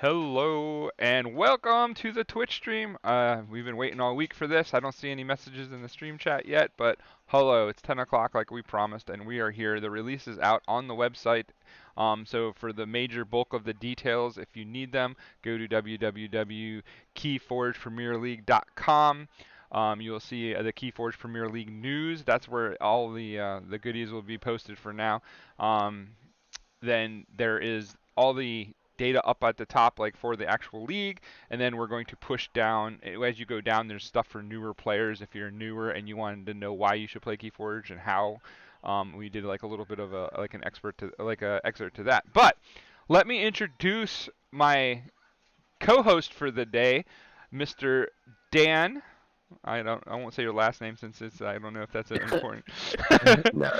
Hello and welcome to the Twitch stream. We've been waiting all week for this. I don't see any messages in the stream chat yet, but hello, it's 10 o'clock like we promised, and we are here. The release is out on the website. So for the major bulk of the details, if you need them, go to www.keyforgepremierleague.com. You will see the Keyforge Premier League news. That's where all the goodies will be posted for now. Then there is all the data up at the top, like for the actual league, and then we're going to push down. As you go down, there's stuff for newer players. If you're newer and you wanted to know why you should play Keyforge and how, we did like a little bit of an expert to like a excerpt to that. But let me introduce my co-host for the day, Mr. Dan. I won't say your last name since I don't know if that's important. No,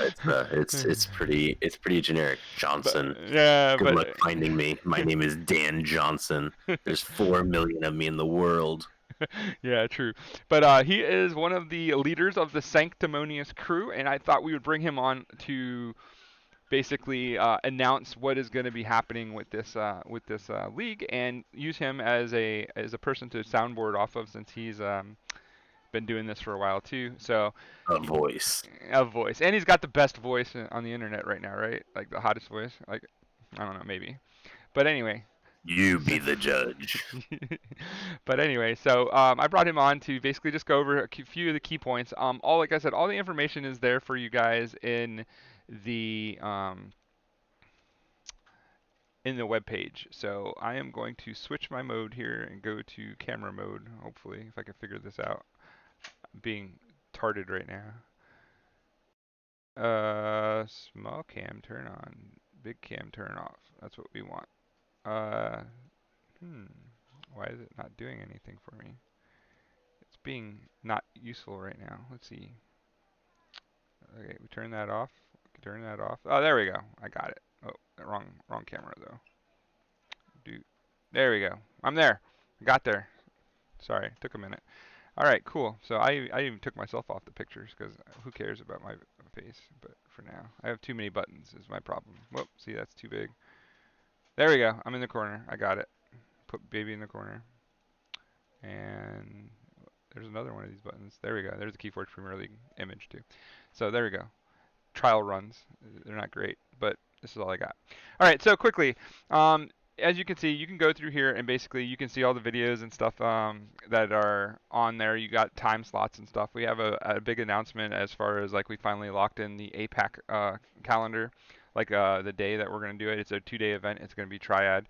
it's pretty generic. Johnson. Yeah, Good but luck finding me. My name is Dan Johnson. There's 4 million of me in the world. yeah, true. But he is one of the leaders of the Sanctimonious crew, and I thought we would bring him on to basically announce what is going to be happening with this league, and use him as a person to soundboard off of since he's been doing this for a while too. So A voice. a voice, and he's got the best voice on the internet right now, right? Like the hottest voice. Like I don't know, maybe. But anyway, You so be the judge. but anyway, so I brought him on to basically just go over a few of the key points. All like I said, all the information is there for you guys the in the web page. So I am going to switch my mode here and go to camera mode. Hopefully, if I can figure this out. I'm being tarded right now. Small cam turn on, big cam turn off. That's what we want. Uh, hmm. Why is it not doing anything for me? It's being not useful right now. Let's see. Okay, we turn that off. Turn that off. Oh, there we go. I got it. Oh, wrong camera though. Do. There we go. I'm there. I got there. Sorry, took a minute. All right, cool. So I even took myself off the pictures because who cares about my face? But for now, I have too many buttons is my problem. Whoop, see that's too big. There we go. I'm in the corner. I got it. Put baby in the corner. And there's another one of these buttons. There we go. There's the Keyforge Premier League image too. So there we go. Trial runs. They're not great, but this is all I got. All right, so quickly, as you can see, you can go through here and basically you can see all the videos and stuff that are on there. You got time slots and stuff. We have a big announcement as far as like we finally locked in the APAC calendar, like the day that we're going to do it. It's a 2-day event. It's going to be Triad.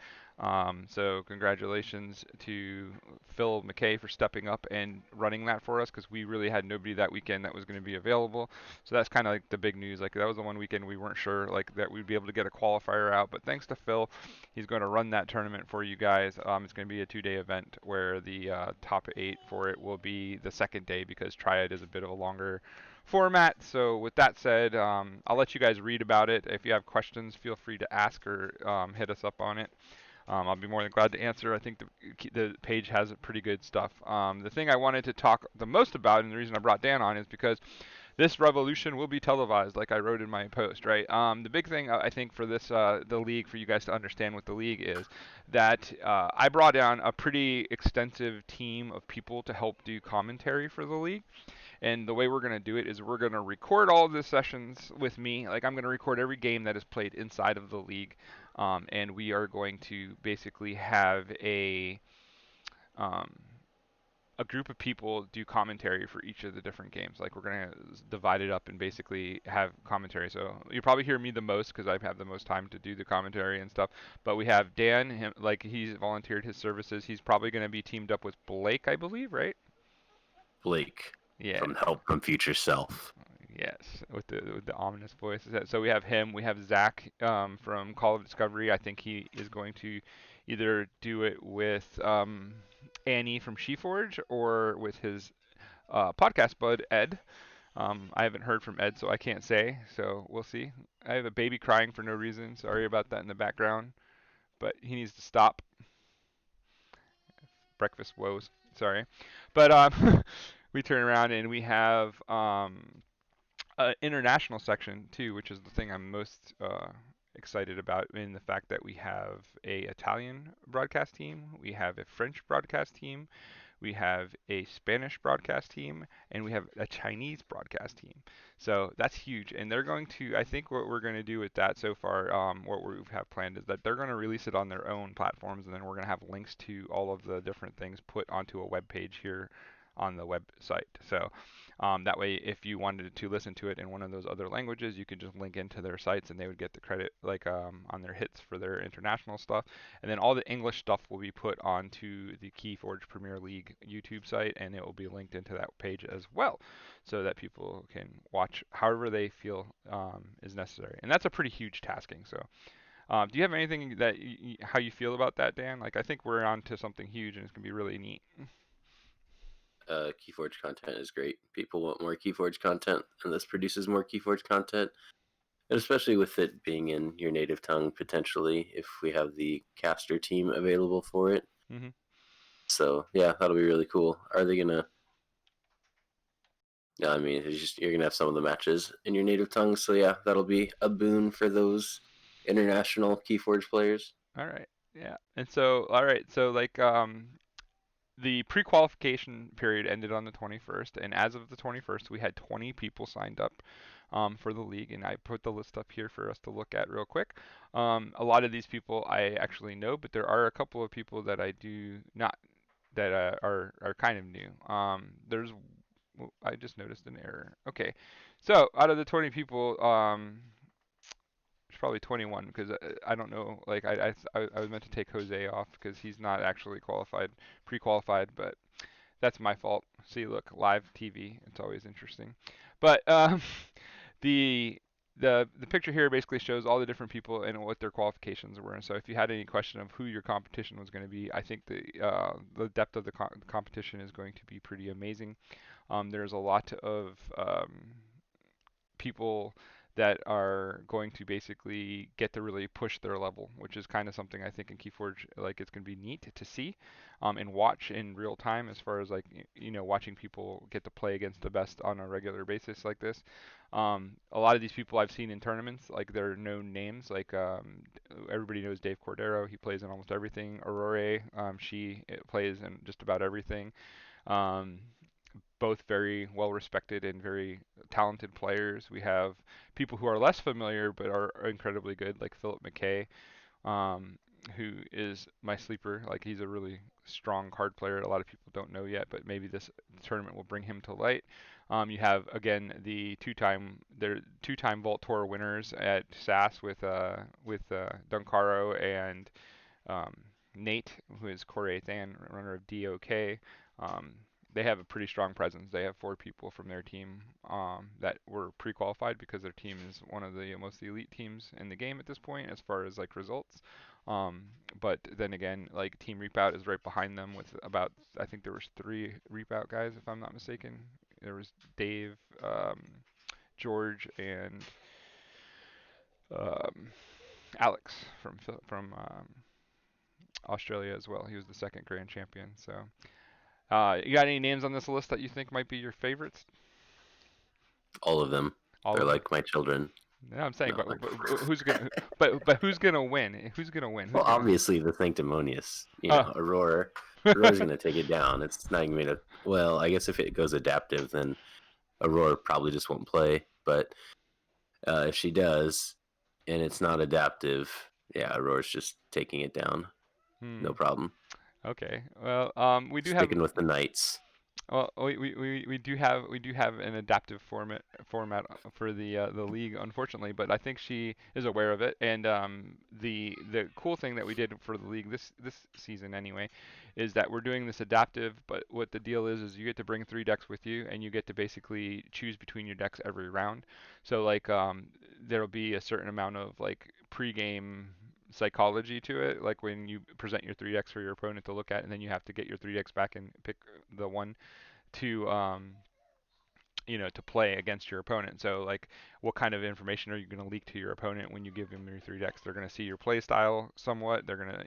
So congratulations to Phil McKay for stepping up and running that for us because we really had nobody that weekend that was going to be available. So that's kind of like the big news. Like that was the one weekend we weren't sure like that we'd be able to get a qualifier out. But thanks to Phil, he's going to run that tournament for you guys. It's going to be a 2-day event where the top 8 for it will be the second day because Triad is a bit of a longer format. So with that said, I'll let you guys read about it. If you have questions, feel free to ask or hit us up on it. I'll be more than glad to answer. I think the page has pretty good stuff. The thing I wanted to talk the most about, and the reason I brought Dan on, is because this revolution will be televised, like I wrote in my post, right? The big thing I think for this, the league, for you guys to understand what the league is, that I brought down a pretty extensive team of people to help do commentary for the league. And the way we're going to do it is we're going to record all of the sessions with me. Like I'm going to record every game that is played inside of the league, and we are going to basically have um, a group of people do commentary for each of the different games. Like we're going to divide it up and basically have commentary. So you probably hear me the most because I have the most time to do the commentary and stuff. But we have Dan, like he's volunteered his services. He's probably going to be teamed up with Blake, I believe, right? Blake Yeah. from Help from Future Self. Yes, with the ominous voice. So we have him. We have Zach from Call of Discovery. I think he is going to either do it with Annie from SheForge or with his podcast bud Ed. I haven't heard from Ed, so I can't say. So we'll see. I have a baby crying for no reason. Sorry about that in the background, but he needs to stop. Breakfast woes. Sorry, but we turn around and we have international section too, which is the thing I'm most excited about in the fact that we have a Italian broadcast team, we have a French broadcast team, we have a Spanish broadcast team, and we have a Chinese broadcast team. So that's huge. And they're going to, I think what we're going to do with that so far, what we have planned is that they're going to release it on their own platforms, and then we're going to have links to all of the different things put onto a web page here on the website. So that way, if you wanted to listen to it in one of those other languages, you could just link into their sites and they would get the credit like on their hits for their international stuff. And then all the English stuff will be put onto the KeyForge Premier League YouTube site and it will be linked into that page as well so that people can watch however they feel is necessary. And that's a pretty huge tasking. So do you have anything that how you feel about that, Dan? Like I think we're on to something huge and it's gonna be really neat. Keyforge content is great. People want more Keyforge content, and this produces more Keyforge content. And especially with it being in your native tongue, potentially, if we have the caster team available for it. Hmm. So yeah, that'll be really cool. Are they gonna? Yeah, I mean, it's just you're gonna have some of the matches in your native tongue. So yeah, that'll be a boon for those international Keyforge players. All right. Yeah. And so, all right. So, like, the pre-qualification period ended on the 21st, and as of the 21st, we had 20 people signed up for the league, and I put the list up here for us to look at real quick. A lot of these people I actually know, but there are a couple of people that I do not that are kind of new. I just noticed an error. Okay, so out of the 20 people, it's probably 21 because I don't know. Like I was meant to take Jose off because he's not actually qualified, pre-qualified, but that's my fault. See, look, live TV. It's always interesting. But the the picture here basically shows all the different people and what their qualifications were. And so if you had any question of who your competition was going to be, I think the depth of the competition is going to be pretty amazing. There's a lot of people that are going to basically get to really push their level, which is kind of something I think in KeyForge like it's going to be neat to see and watch in real time as far as like watching people get to play against the best on a regular basis like this. A lot of these people I've seen in tournaments, like they're known names, like everybody knows Dave Cordero. He plays in almost everything. Aurore, she plays in just about everything. Um, Both very well respected and very talented players. We have people who are less familiar but are incredibly good, like Philip McKay, um, who is my sleeper. Like he's a really strong card player. A lot of people don't know yet, but maybe this tournament will bring him to light. You have again the two-time Vault Tour winners at SAS with Duncaro and um, Nate, who is Corey Than, runner of DOK. Um, they have a pretty strong presence. They have four people from their team that were pre-qualified because their team is one of the most elite teams in the game at this point as far as like results. Um, but then again, like Team Reapout is right behind them with about I think there was three Reapout guys if I'm not mistaken. There was Dave, George, and um, Alex from Australia as well. He was the second grand champion. So, you got any names on this list that you think might be your favorites? All of them. All They're of them. like my children. Yeah, I'm saying, No, like, but who's gonna, but who's gonna win? Who's gonna win? well, Who's gonna? obviously the sanctimonious, Uh, Aurora. Aurora's gonna take it down. It's not even gonna. Well, I guess if it goes adaptive, then Aurora probably just won't play. But if she does, and it's not adaptive, yeah, Aurora's just taking it down. hmm. No problem. Okay. Well, we do have Sticking with the knights. well, we do have an adaptive format for the league, unfortunately, but I think she is aware of it. And the cool thing that we did for the league this season anyway, is that we're doing this adaptive. But what the deal is you get to bring three decks with you, and you get to basically choose between your decks every round. So like there'll be a certain amount of like pregame psychology to it, like when you present your three decks for your opponent to look at, and then you have to get your three decks back and pick the one to to play against your opponent. So like, what kind of information are you going to leak to your opponent when you give them your three decks? They're going to see your play style somewhat. They're going to,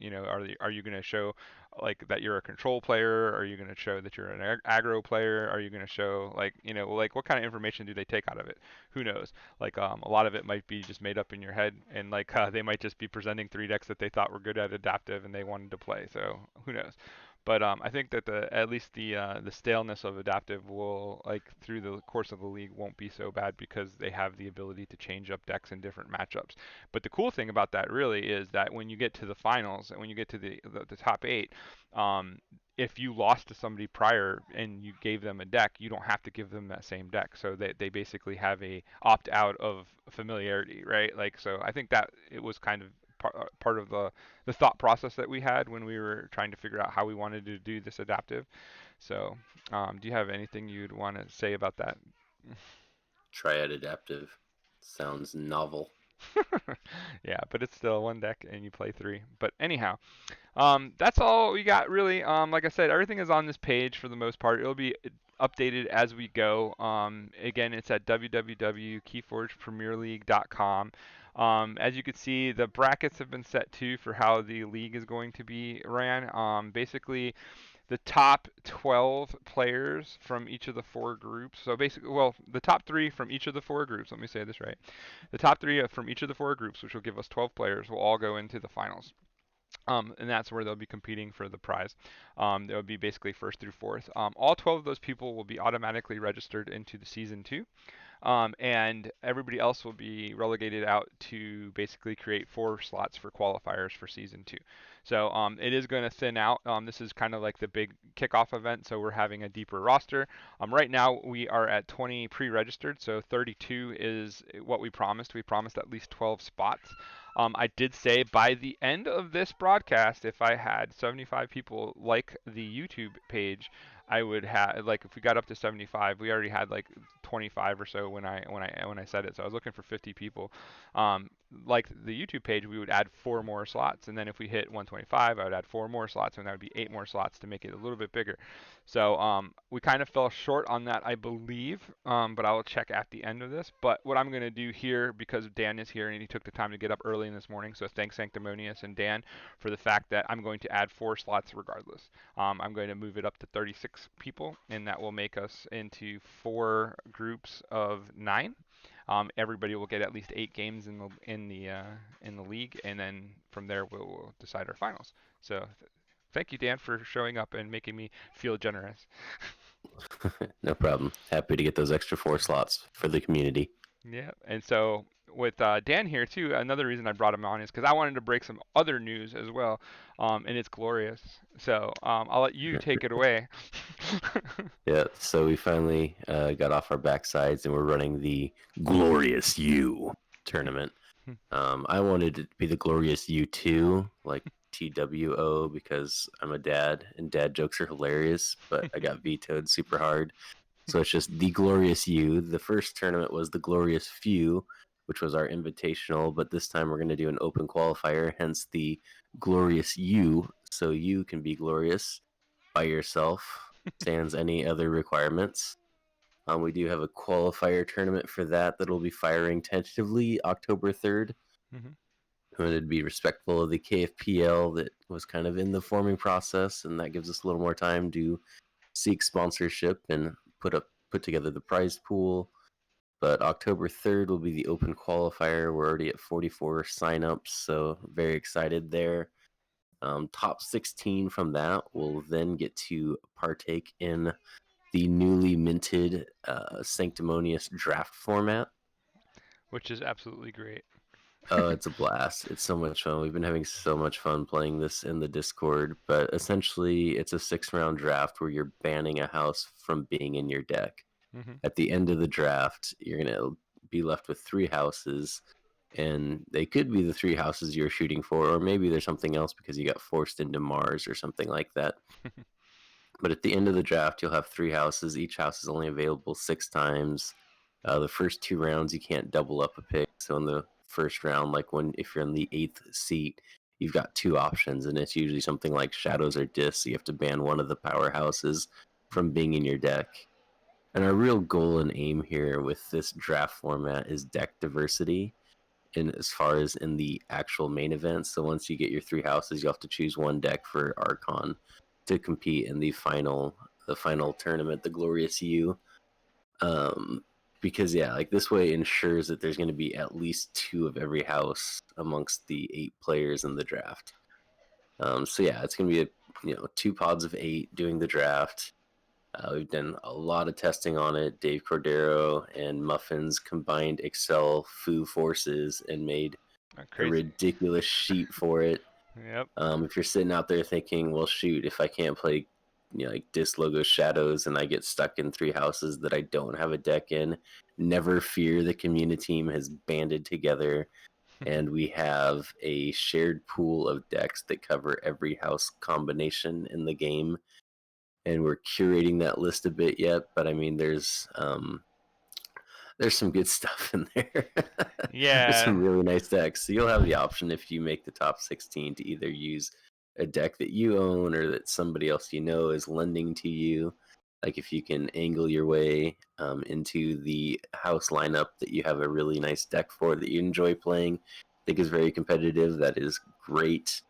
are you going to show like that you're a control player? Are you going to show that you're an aggro player? Are you going to show like, like what kind of information do they take out of it? Who knows? Like a lot of it might be just made up in your head, and like they might just be presenting three decks that they thought were good at adaptive and they wanted to play. So who knows? But I think that at least the staleness of adaptive will, like, through the course of the league, won't be so bad because they have the ability to change up decks in different matchups. But the cool thing about that really is that when you get to the finals and when you get to the top eight, um, if you lost to somebody prior and you gave them a deck, you don't have to give them that same deck. So they basically have a opt out of familiarity, right? Like, so I think that it was kind of part of the thought process that we had when we were trying to figure out how we wanted to do this adaptive. So, do you have anything you'd want to say about that? Triad adaptive sounds novel. Yeah, but it's still one deck and you play three. But anyhow, that's all we got really. Like I said, everything is on this page for the most part. It'll be updated as we go. Again, it's at www.keyforgepremierleague.com. As you can see, the brackets have been set too for how the league is going to be ran. Basically, the top 12 players from each of the four groups. So basically, well, the top three from each of the four groups. Let me say this right. The top three from each of the four groups, which will give us 12 players, will all go into the finals. And that's where they'll be competing for the prize. They'll be basically first through fourth. All 12 of those people will be automatically registered into the season two. And everybody else will be relegated out to basically create four slots for qualifiers for season two. So it is going to thin out. This is kind of like the big kickoff event, so we're having a deeper roster. Right now we are at 20 pre-registered, so 32 is what we promised. We promised at least 12 spots. I did say by the end of this broadcast, if I had 75 people like the YouTube page, I would have, like, if we got up to 75. We already had like 25 or so when I said it. So I was looking for 50 people. Like the YouTube page, we would add four more slots, and then if we hit 125, I would add four more slots, and that would be eight more slots to make it a little bit bigger. So we kind of fell short on that, I believe, but I will check at the end of this. But what I'm going to do here, because Dan is here and he took the time to get up early in this morning, so thanks Sanctimonious and Dan for the fact that I'm going to add four slots regardless. I'm going to move it up to 36 people, and that will make us into four groups of nine. Everybody will get at least 8 games in the league, and then from there we'll decide our finals. So thank you, Dan, for showing up and making me feel generous. No problem. Happy to get those extra 4 slots for the community. Yeah, and so with Dan here too, another reason I brought him on is because I wanted to break some other news as well, and it's glorious. So I'll let you take it away. Yeah, so we finally got off our backsides and we're running the Glorious U tournament. I wanted it to be the Glorious U2, like TWO, because I'm a dad and dad jokes are hilarious, but I got vetoed super hard. So it's just the Glorious U. The first tournament was the Glorious Few, which was our invitational, but this time we're going to do an open qualifier, hence the Glorious U, so you can be glorious by yourself, sans any other requirements. We do have a qualifier tournament for that that'll be firing tentatively October 3rd. Mm-hmm. We wanted to be respectful of the KFPL that was kind of in the forming process, and that gives us a little more time to seek sponsorship and put together the prize pool. But October 3rd will be the open qualifier. We're already at 44 signups, so very excited there. Top 16 from that will then get to partake in the newly minted Sanctimonious draft format. Which is absolutely great. Oh, it's a blast. It's so much fun. We've been having so much fun playing this in the Discord, but essentially it's a 6 round draft where you're banning a house from being in your deck. Mm-hmm. At the end of the draft, you're going to be left with 3 houses, and they could be the 3 houses you're shooting for, or maybe there's something else because you got forced into Mars or something like that. But at the end of the draft, you'll have 3 houses. Each house is only available 6 times. The first 2 rounds, you can't double up a pick. So in the first round, like if you're in the 8th seat, you've got 2 options, and it's usually something like Shadows or Discs. So you have to ban one of the powerhouses from being in your deck. And our real goal and aim here with this draft format is deck diversity in as far as in the actual main event. So once you get your three houses, you have to choose one deck for Archon to compete in the final tournament, the Glorious U. Um, because yeah, like this way ensures that there's going to be at least two of every house amongst the 8 players in the draft. So yeah, it's going to be two pods of 8 doing the draft. We've done a lot of testing on it. Dave Cordero and Muffins combined Excel foo forces and made a Crazy. ridiculous sheet for it. Yep. If you're sitting out there thinking, well, shoot, if I can't play, like Disc Logo Shadows and I get stuck in 3 houses that I don't have a deck in, never fear. The community team has banded together and we have a shared pool of decks that cover every house combination in the game. And we're curating that list a bit yet, but I mean, there's some good stuff in there. There's Yeah. some really nice decks. So you'll have the option if you make the top 16 to either use a deck that you own or that somebody else you know is lending to you. Like if you can angle your way into the house lineup that you have a really nice deck for that you enjoy playing, I think is very competitive. That is great.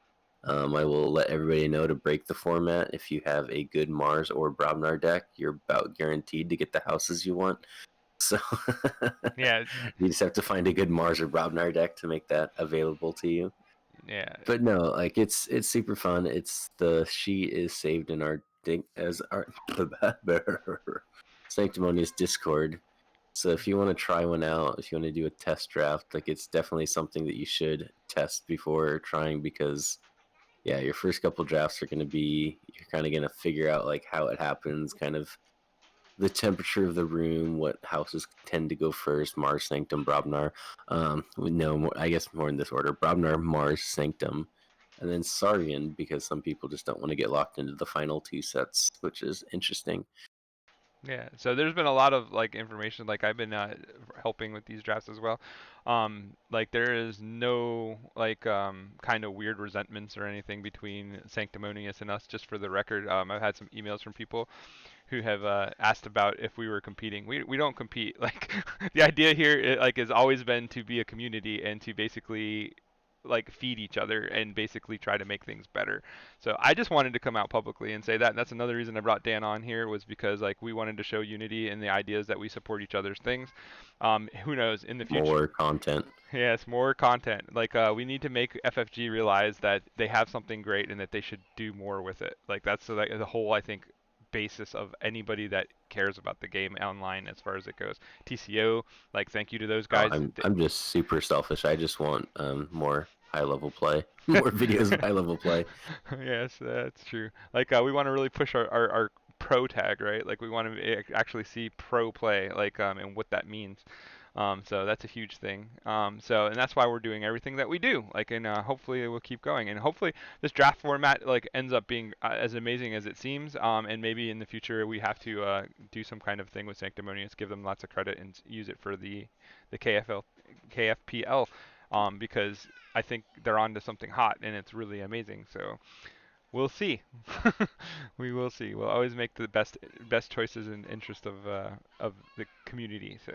I will let everybody know to break the format. If you have a good Mars or Brobnar deck, you're about guaranteed to get the houses you want. So Yeah. you just have to find a good Mars or Brobnar deck to make that available to you. Yeah. But no, like it's super fun. It's the sheet is saved in our as our sanctimonious Discord. So if you want to try one out, if you want to do a test draft, like it's definitely something that you should test before trying because yeah, your first couple drafts are going to be you're kind of going to figure out like how it happens, kind of the temperature of the room, what houses tend to go first, Mars, Sanctum, Brobnar. No, I guess more in this order: Brobnar, Mars, Sanctum, and then Sarian, because some people just don't want to get locked into the final 2 sets, which is interesting. Yeah, so there's been a lot of like information. Like I've been helping with these drafts as well. Like there is no like kind of weird resentments or anything between Sanctimonious and us. Just for the record, I've had some emails from people who have asked about if we were competing. We don't compete. Like the idea here like has always been to be a community and to basically like feed each other and basically try to make things better. So I just wanted to come out publicly and say that. And that's another reason I brought Dan on here was because like we wanted to show unity in the ideas that we support each other's things. Who knows in the future? More content. Yes, more content. Like we need to make FFG realize that they have something great and that they should do more with it. Like that's like the whole I think basis of anybody that cares about the game online as far as it goes. TCO, like thank you to those Oh, guys. I'm just super selfish. I just want more high level play, more videos of high level play. Yes, that's true. Like we want to really push our pro tag, right? Like we want to actually see pro play, like and what that means. So that's a huge thing. And that's why we're doing everything that we do. Like, and hopefully we'll keep going. And hopefully this draft format like ends up being as amazing as it seems. And maybe in the future we have to do some kind of thing with Sanctimonious, give them lots of credit, and use it for the KFPL. Because I think they're on to something hot, and it's really amazing. So we'll see. We will see. We'll always make the best choices in interest of the community. So.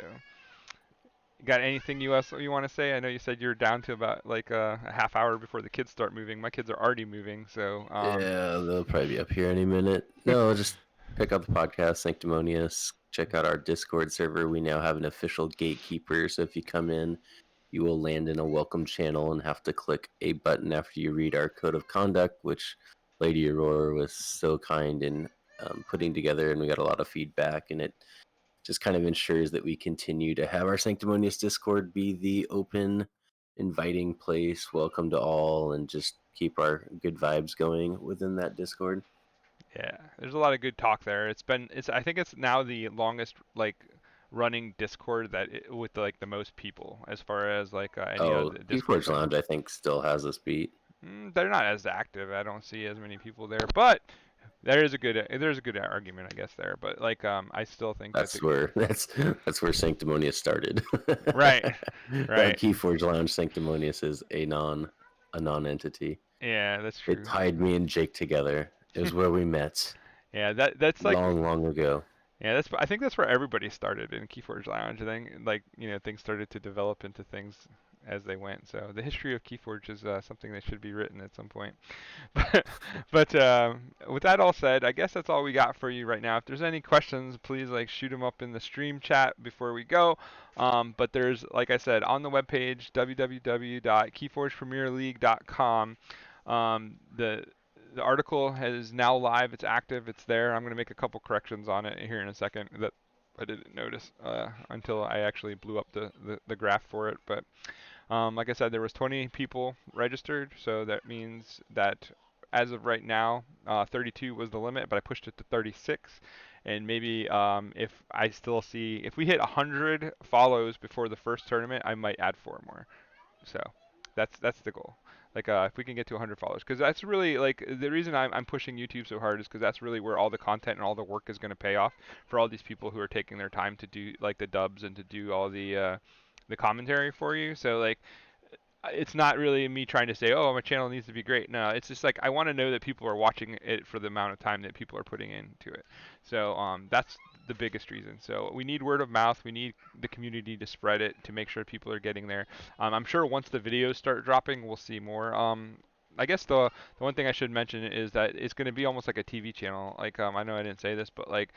Got anything you want to say? I know you said you're down to about like a half hour before the kids start moving. My kids are already moving, so Yeah, they'll probably be up here any minute. No, just check out the podcast, Sanctimonious. Check out our Discord server. We now have an official gatekeeper, so if you come in, you will land in a welcome channel and have to click a button after you read our code of conduct, which Lady Aurora was so kind in putting together, and we got a lot of feedback, and it just kind of ensures that we continue to have our Sanctimonious Discord be the open, inviting place, welcome to all, and just keep our good vibes going within that Discord. yeah, there's a lot of good talk there. It's I think it's now the longest like running Discord with like the most people as far as like any of Oh, the Discords Keyforge I know. Lounge, I think, still has us beat. They're not as active. I don't see as many people there, but there's a good argument I guess there. But like I still think that That's where that's where Sanctimonious started. right, right, Keyforge Lounge Sanctimonious is a non entity. yeah, that's It true. tied me and Jake together. It was where we met Yeah, that's like long, long ago. Yeah, that's. I think that's where everybody started in Keyforge Lounge. I think like things started to develop into things as they went. So the history of Keyforge is something that should be written at some point. But with that all said, I guess that's all we got for you right now. If there's any questions, please like shoot them up in the stream chat before we go. But there's, like I said, on the webpage www.keyforgepremierleague.com. The article is now live. It's active. It's there. I'm going to make a couple corrections on it here in a second that I didn't notice until I actually blew up the graph for it. But like I said, there was 20 people registered, so that means that as of right now, 32 was the limit, but I pushed it to 36. And maybe if we hit 100 follows before the first tournament, I might add 4 more. So that's the goal. Like if we can get to 100 followers, because that's really like the reason I'm pushing YouTube so hard is because that's really where all the content and all the work is going to pay off for all these people who are taking their time to do like the dubs and to do all the commentary for you. So like it's not really me trying to say, oh, my channel needs to be great. No, it's just like I want to know that people are watching it for the amount of time that people are putting into it. So that's the biggest reason. So we need word of mouth. We need the community to spread it to make sure people are getting there. I'm sure once the videos start dropping, we'll see more. I guess the one thing I should mention is that it's going to be almost like a TV channel. Like I know I didn't say this, but like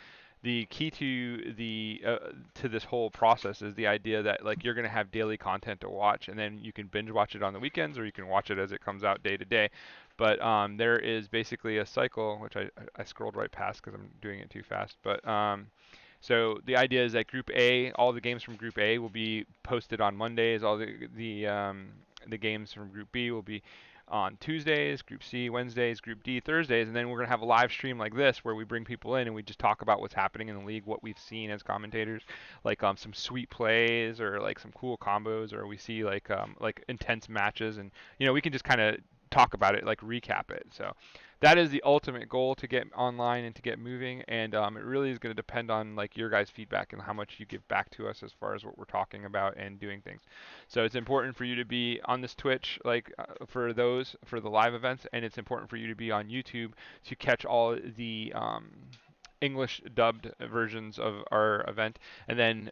the key to this whole process is the idea that like you're going to have daily content to watch, and then you can binge watch it on the weekends, or you can watch it as it comes out day to day. But there is basically a cycle, which I scrolled right past because I'm doing it too fast. But so the idea is that Group A, all the games from Group A will be posted on Mondays. All the games from Group B will be on Tuesdays, Group C Wednesdays, Group D Thursdays, and then we're gonna have a live stream like this where we bring people in and we just talk about what's happening in the league, what we've seen as commentators, like some sweet plays or like some cool combos, or we see like intense matches, and we can just kind of talk about it, like recap it. So that is the ultimate goal, to get online and to get moving, and it really is going to depend on like your guys' feedback and how much you give back to us as far as what we're talking about and doing things. So it's important for you to be on this Twitch, like for the live events, and it's important for you to be on YouTube to catch all the English dubbed versions of our event, and then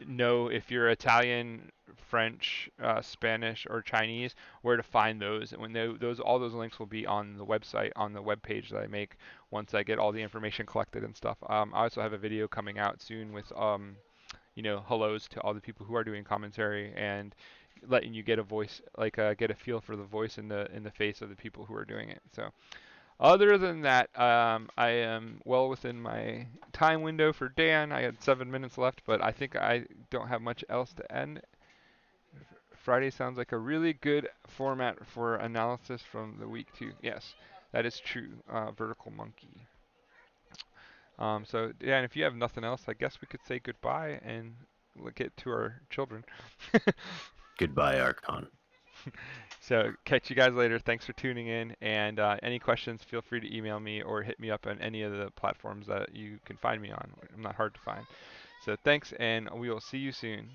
know if you're Italian, French, Spanish, or Chinese, where to find those. And when those all those links will be on the website, on the web page that I make once I get all the information collected and stuff. I also have a video coming out soon with hellos to all the people who are doing commentary and letting you get a voice, like get a feel for the voice in the face of the people who are doing it. So other than that, I am well within my time window for Dan. I had 7 minutes left, but I think I don't have much else to end. Friday sounds like a really good format for analysis from the week too. Yes, that is true. Vertical monkey. So yeah, and if you have nothing else, I guess we could say goodbye and get to our children. Goodbye, Archon. So catch you guys later. Thanks for tuning in. And any questions, feel free to email me or hit me up on any of the platforms that you can find me on. I'm not hard to find. So thanks, and we will see you soon.